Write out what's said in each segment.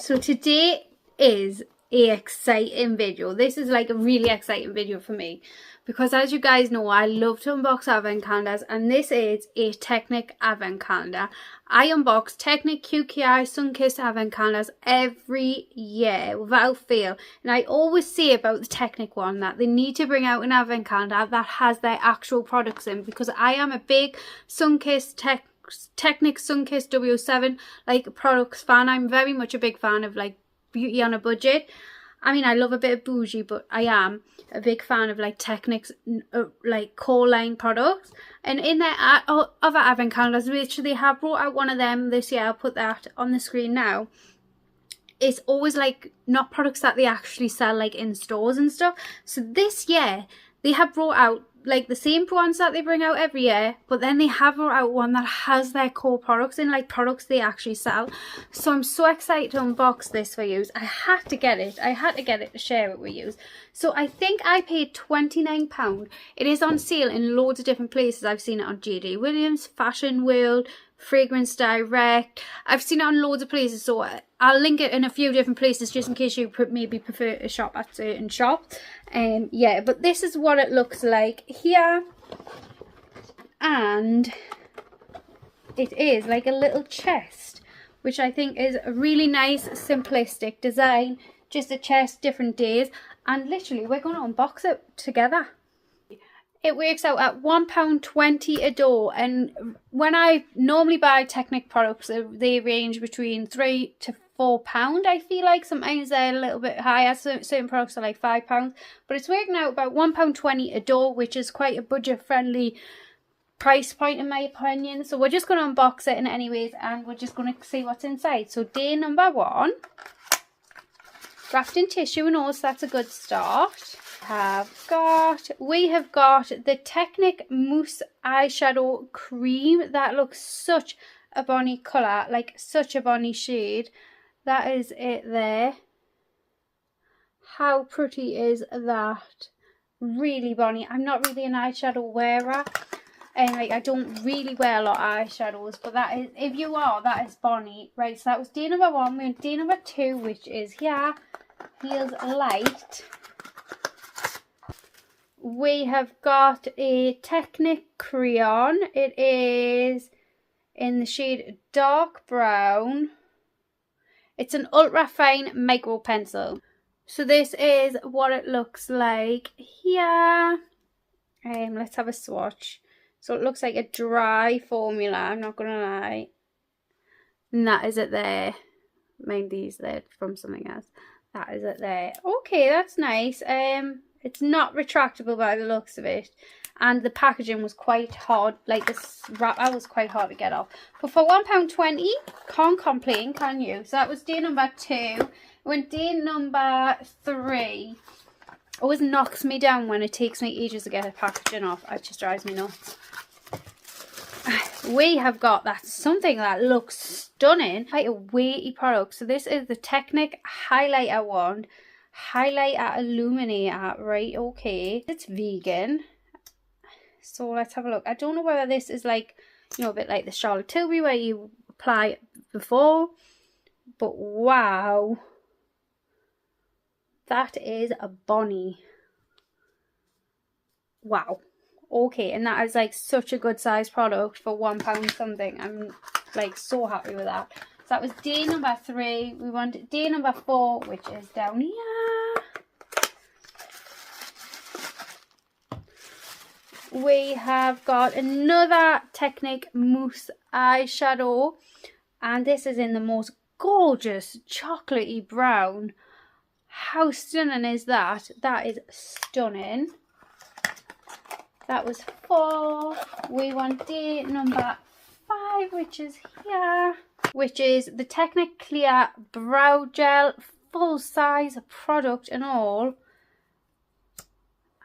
So today is a exciting video. This is like a really exciting video for me because, as you guys know, I love to unbox advent calendars, and this is a Technic advent calendar. I unbox Technic QKI sun-kissed advent calendars every year without fail, and I always say about the Technic one that they need to bring out an advent calendar that has their actual products in, because I am a big sun-kissed Technic sun-kissed W07 like products fan. I'm very much a big fan of like beauty on a budget. I mean, I love a bit of bougie, but I am a big fan of like Technic's like core line products. And in their other advent calendars, literally have brought out one of them this year. I'll put that on the screen now. It's always like not products that they actually sell like in stores and stuff. So this year they have brought out like the same ones that they bring out every year, but then they have brought out one that has their core products in, like products they actually sell. So I'm so excited to unbox this for you. I had to get it. I had to get it to share it with you. So I think I paid £29. It is on sale in loads of different places. I've seen it on JD Williams, Fashion World, Fragrance Direct. I've seen it on loads of places, so I'll link it in a few different places just in case you maybe prefer to shop at certain shops. Yeah, but this is what it looks like here, and it is like a little chest, which I think is a really nice simplistic design. Just a chest, different days, and literally we're going to unbox it together. It works out at £1.20 a door, and when I normally buy Technic products, they range between £3 to £4. I feel like sometimes they're a little bit higher. Certain products are like £5, but it's working out about £1.20 a door, which is quite a budget-friendly price point in my opinion. So we're just going to unbox it in anyways, and we're just going to see what's inside. So day number 1, wrapped in tissue and all, so that's a good start. We have got the Technic Mousse Eyeshadow Cream. That looks such a bonny colour, like such a bonny shade. That is it there. How pretty is that? Really bonny. I'm not really an eyeshadow wearer, and like I don't really wear a lot of eyeshadows, but that is, if you are, that is bonny. Right, so that was day number 1. We're on day number 2, which is here. Feels light. We have got a Technic crayon. It is in the shade dark brown. It's an ultra fine micro pencil. So this is what it looks like here. Let's have a swatch. So it looks like a dry formula, I'm not gonna lie. And that is it there. Mind these, they're from something else. That is it there. Okay, that's nice. It's not retractable by the looks of it, and the packaging was quite hard, like this wrapper was quite hard to get off, but for £1.20 can't complain, can you? So that was day number 2. When day number 3, always knocks me down when it takes me ages to get the packaging off. It just drives me nuts. We have got that something that looks stunning, quite a weighty product. So this is the Technic highlighter wand. Highlighter illuminator, right? Okay, it's vegan, so let's have a look. I don't know whether this is like, you know, a bit like the Charlotte Tilbury where you apply it before, but wow, that is a bonny. Wow. Okay, and that is like such a good size product for £1 something. I'm like so happy with that. So that was day number 3. We want day number 4, which is down here. We have got another Technic Mousse Eyeshadow, and this is in the most gorgeous chocolatey brown. How stunning is that? That is stunning. That was 4. We want day number 5, which is here, which is the Technic Clear Brow Gel, full size product and all.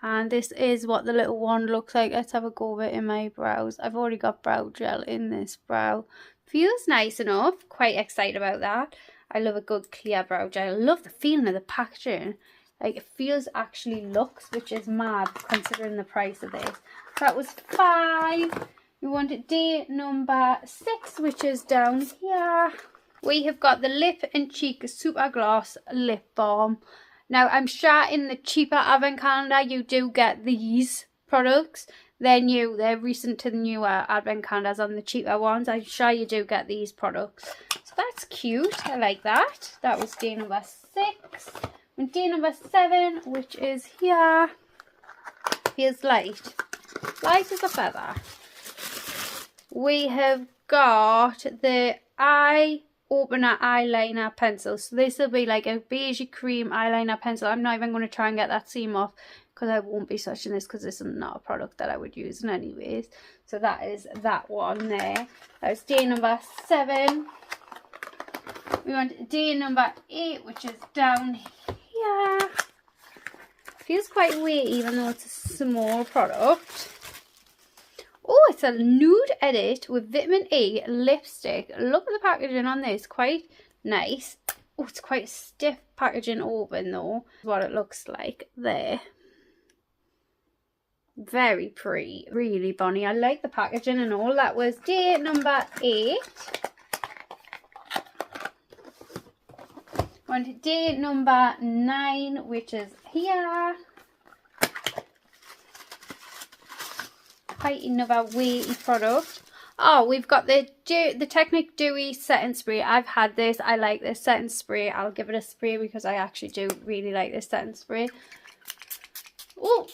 And this is what the little wand looks like. Let's have a go of it in my brows. I've already got brow gel in this brow. Feels nice enough. Quite excited about that. I love a good clear brow gel. I love the feeling of the packaging. Like, it feels actually luxe, which is mad considering the price of this. That was 5. We wanted day number 6, which is down here. We have got the Lip and Cheek Super Gloss Lip Balm. Now, I'm sure in the cheaper advent calendar, you do get these products. They're new. They're recent to the newer advent calendars on the cheaper ones. I'm sure you do get these products. So that's cute. I like that. That was day number 6. And day number 7, which is here, feels light. Light as a feather. We have got the Eye Opener eyeliner pencil. So this will be like a beigey cream eyeliner pencil. I'm not even going to try and get that seam off because I won't be swatching this because this is not a product that I would use in anyways. So that is that one there. That was day number 7. We want day number 8, which is down here. Feels quite weighty even though it's a small product. Oh, it's a nude edit with vitamin E lipstick. Look at the packaging on this, quite nice. Oh, it's quite stiff packaging open though. What it looks like there. Very pretty, really bonny. I like the packaging and all. That was day number 8. On to day number 9, which is here. Quite another weighty product. Oh, we've got the Technic Dewy Setting Spray. I've had this. I like this setting spray. I'll give it a spray because I actually do really like this setting spray. Oh,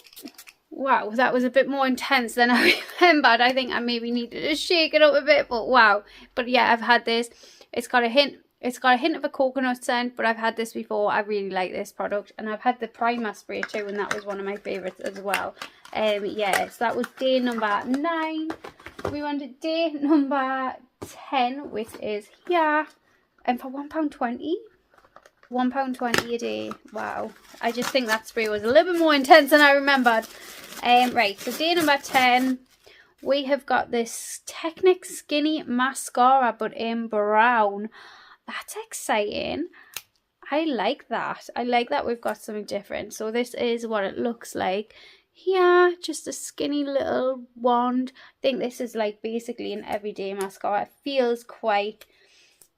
wow, that was a bit more intense than I remembered. I think I maybe needed to shake it up a bit, but wow. But yeah, I've had this. It's got a hint of a coconut scent, but I've had this before. I really like this product. And I've had the primer spray too, and that was one of my favourites as well. Yeah, so that was day number 9. We wanted day number 10, which is here. And for £1.20. £1.20 a day. Wow. I just think that spray was a little bit more intense than I remembered. Right, so day number 10. We have got this Technic Skinny Mascara, but in brown. That's exciting. I like that. I like that we've got something different. So this is what it looks like. Here, just a skinny little wand. I think this is like basically an everyday mascara. It feels quite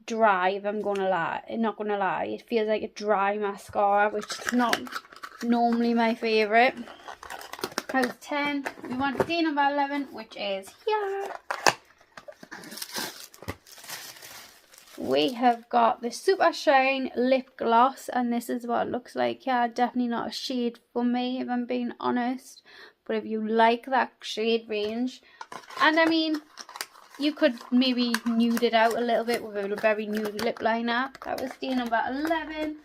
dry, if I'm gonna lie. Not gonna lie. It feels like a dry mascara, which is not normally my favourite. That was 10. We want day number 11, which is here. We have got the Super Shine Lip Gloss, and this is what it looks like. Yeah, definitely not a shade for me, if I'm being honest. But if you like that shade range, and I mean, you could maybe nude it out a little bit with a very nude lip liner. That was day number 11.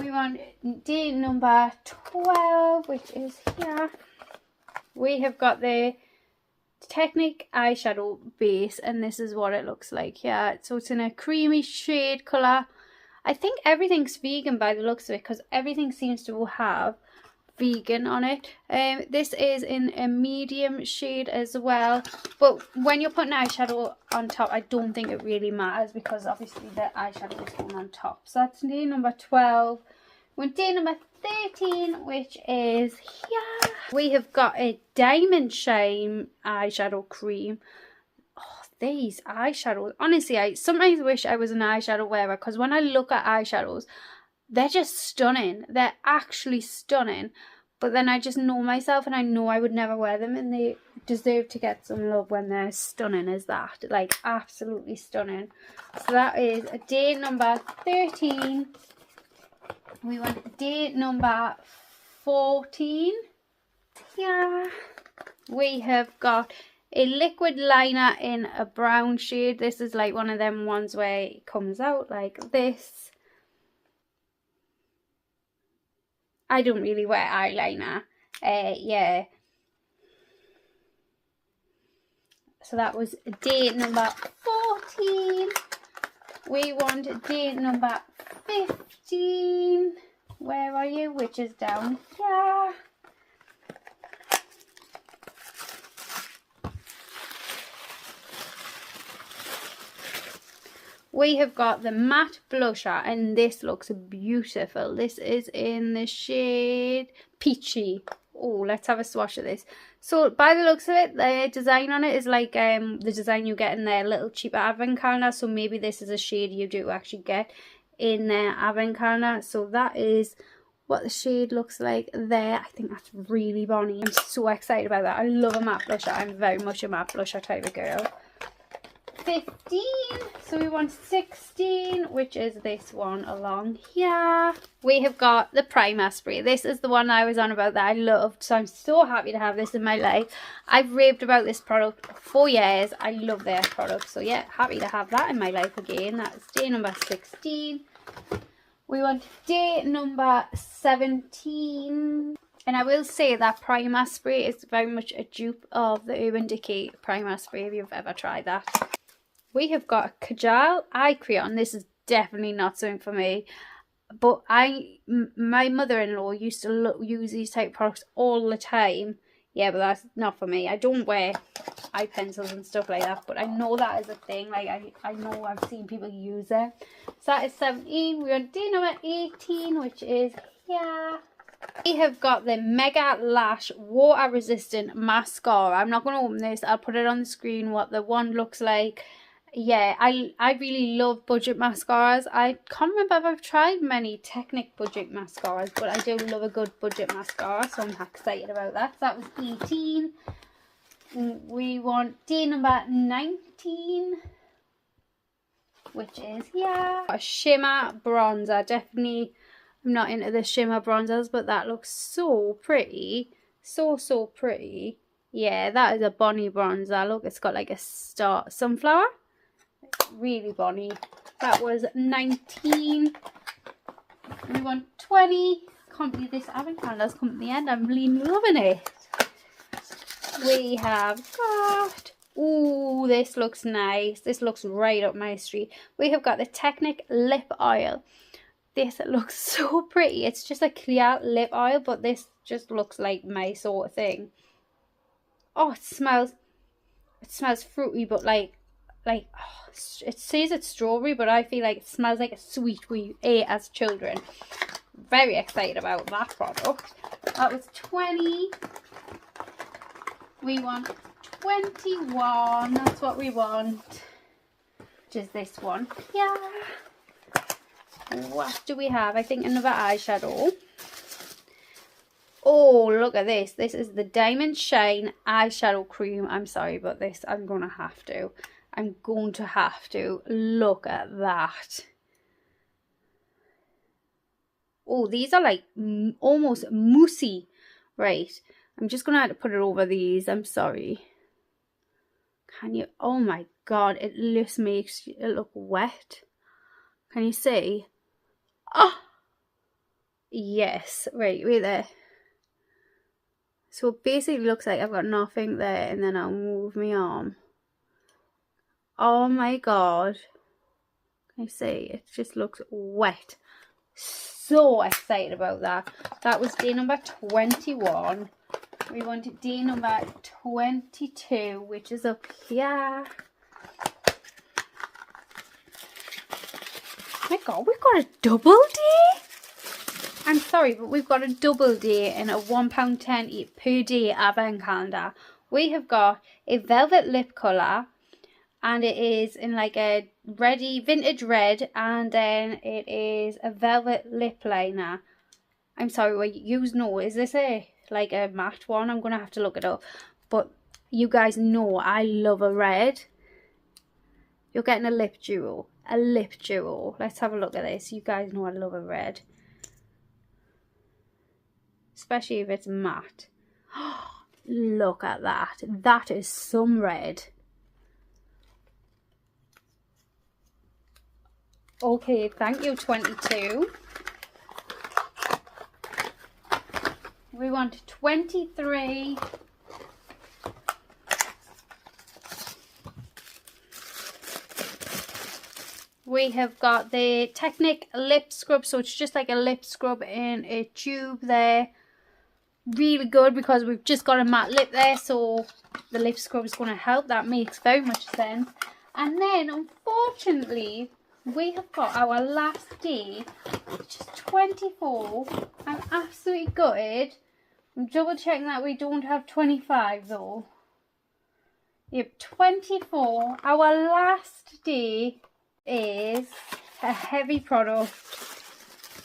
We want day number 12, which is here. We have got the Technic eyeshadow base, and this is what it looks like here. So it's in a creamy shade colour. I think everything's vegan by the looks of it, because everything seems to have vegan on it. This is in a medium shade as well, but when you're putting eyeshadow on top, I don't think it really matters, because obviously the eyeshadow is going on top. So that's day number 12. We're day number 13, which is here. We have got a Diamond Shine eyeshadow cream. Oh, these eyeshadows. Honestly, I sometimes wish I was an eyeshadow wearer, because when I look at eyeshadows, they're just stunning. They're actually stunning. But then I just know myself, and I know I would never wear them, and they deserve to get some love when they're stunning as that. Like, absolutely stunning. So that is day number 13. We want day number 14. Yeah. We have got a liquid liner in a brown shade. This is like one of them ones where it comes out like this. I don't really wear eyeliner. Yeah. So that was day number 14. We want day number 15. Where are you? Which is down here. We have got the matte blusher, and this looks beautiful. This is in the shade Peachy. Oh, let's have a swatch of this. So by the looks of it, the design on it is like the design you get in their little cheaper advent calendar. So maybe this is a shade you do actually get in their advent calendar. So that is what the shade looks like there. I think that's really bonny. I'm so excited about that. I love a matte blusher. I'm very much a matte blusher type of girl. 15, so we want 16, which is this one along here. We have got the primer spray. This is the one I was on about that I loved, so I'm so happy to have this in my life. I've raved about this product for years. I love their product, so yeah, happy to have that in my life again. That's day number 16. We want day number 17. And I will say that primer spray is very much a dupe of the Urban Decay primer spray if you've ever tried that. We have got a Kajal eye crayon. This is definitely not something for me. But my mother-in-law used to use these type of products all the time. Yeah, but that's not for me. I don't wear eye pencils and stuff like that. But I know that is a thing. Like, I know I've seen people use it. So that is 17. We're on day number 18, which is here. We have got the Mega Lash Water Resistant Mascara. I'm not going to open this. I'll put it on the screen what the one looks like. Yeah, I really love budget mascaras. I can't remember if I've tried many Technic budget mascaras, but I do love a good budget mascara, so I'm excited about that. So that was 18. We want day number 19, which is here. A shimmer bronzer. Definitely, I'm not into the shimmer bronzers, but that looks so pretty. So pretty. Yeah, that is a bonny bronzer. Look, it's got like a sunflower. Really bonny. That was 19. We want 20. Can't believe this advent calendar's come to the end. I'm really loving it. We have got, ooh, this looks nice. This looks right up my street. We have got the Technic lip oil. This looks so pretty. It's just a clear lip oil, but this just looks like my sort of thing. Oh, it smells fruity, but like oh, it says it's strawberry, but I feel like it smells like a sweet we ate as children. Very excited about that product. That was 20. We want 21. That's what we want. Which is this one. Yeah. What do we have? I think another eyeshadow. Oh, look at this. This is the Diamond Shine eyeshadow cream. I'm sorry, but this I'm going to have to. Look at that. Oh, these are like almost moussey. Right. I'm just going to have to put it over these. I'm sorry. Can you? Oh my God. It just makes it look wet. Can you see? Oh. Yes. Right there. So it basically looks like I've got nothing there, and then I'll move my arm. Oh my God. Can you see? It just looks wet. So excited about that. That was day number 21. We wanted day number 22, which is up here. Oh my God, we've got a double day? I'm sorry, but we've got a double day in a £1.10 per day advent calendar. We have got a velvet lip colour, and it is in like a vintage red, and then it is a velvet lip liner. I'm sorry, well, you know, is this like a matte one? I'm going to have to look it up. But you guys know I love a red. You're getting a lip duo. A lip duo. Let's have a look at this. You guys know I love a red. Especially if it's matte. Look at that. That is some red. Okay, thank you, 22. We want 23. We have got the Technic lip scrub, so it's just like a lip scrub in a tube there. Really good because we've just got a matte lip there, so the lip scrub is going to help. That makes very much sense. And then, unfortunately, we have got our last day, which is 24. I'm absolutely gutted, I'm double checking that we don't have 25 though. Yep, 24. Our last day is a heavy product,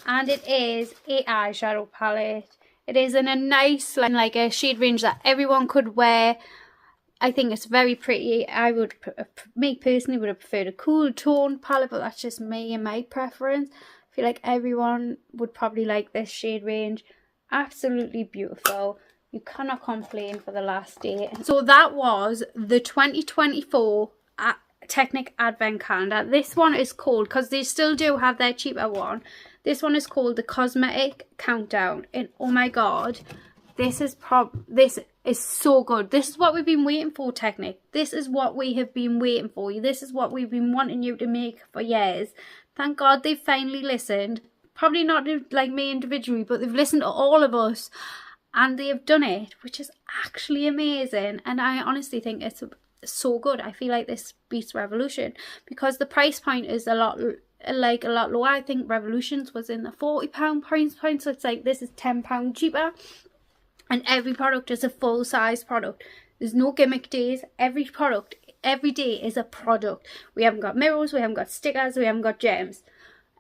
and it is a eyeshadow palette. It is in a nice, like a shade range that everyone could wear. I think it's very pretty. I would, me personally, would have preferred a cool tone palette, but that's just me and my preference. I feel like everyone would probably like this shade range. Absolutely beautiful. You cannot complain for the last day. So that was the 2024 Technic Advent Calendar. This one is called, because they still do have their cheaper one, this one is called the Cosmetic Countdown. And oh my god, this is so good. This is what we've been waiting for, Technic. This is what we have been waiting for. This is what we've been wanting you to make for years. Thank God they've finally listened. Probably not like me individually, but they've listened to all of us and they've done it, which is actually amazing. And I honestly think it's so good. I feel like this beats Revolution because the price point is a lot lower. I think Revolution's was in the £40 price point, so it's like this is £10 cheaper. And every product is a full size product. There's no gimmick days. Every product, every day is a product. We haven't got mirrors, we haven't got stickers, we haven't got gems.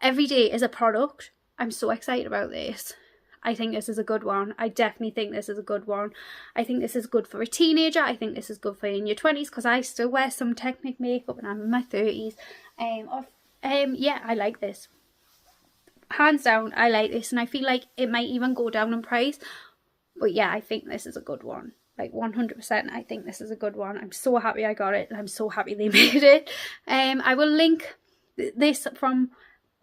Every day is a product. I'm so excited about this. I think this is a good one. I definitely think this is a good one. I think this is good for a teenager. I think this is good for in your 20s because I still wear some Technic makeup and I'm in my 30s. Yeah, I like this. Hands down, I like this, and I feel like it might even go down in price. But yeah, I think this is a good one. Like 100%, I think this is a good one. I'm so happy I got it. I'm so happy they made it. I will link this from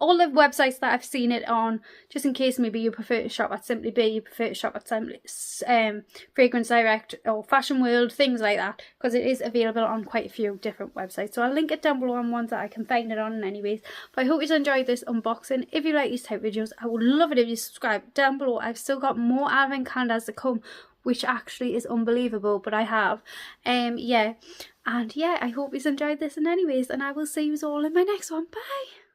all the websites that I've seen it on, just in case maybe you prefer to shop at Simply Be, you prefer to shop at Fragrance Direct or Fashion World, things like that, because it is available on quite a few different websites. So I'll link it down below on ones that I can find it on anyways. But I hope you enjoyed this unboxing. If you like these type of videos, I would love it if you subscribe down below. I've still got more advent calendars to come, which actually is unbelievable, but I have. Yeah, and yeah, I hope you enjoyed this in anyways, and I will see you all in my next one. Bye!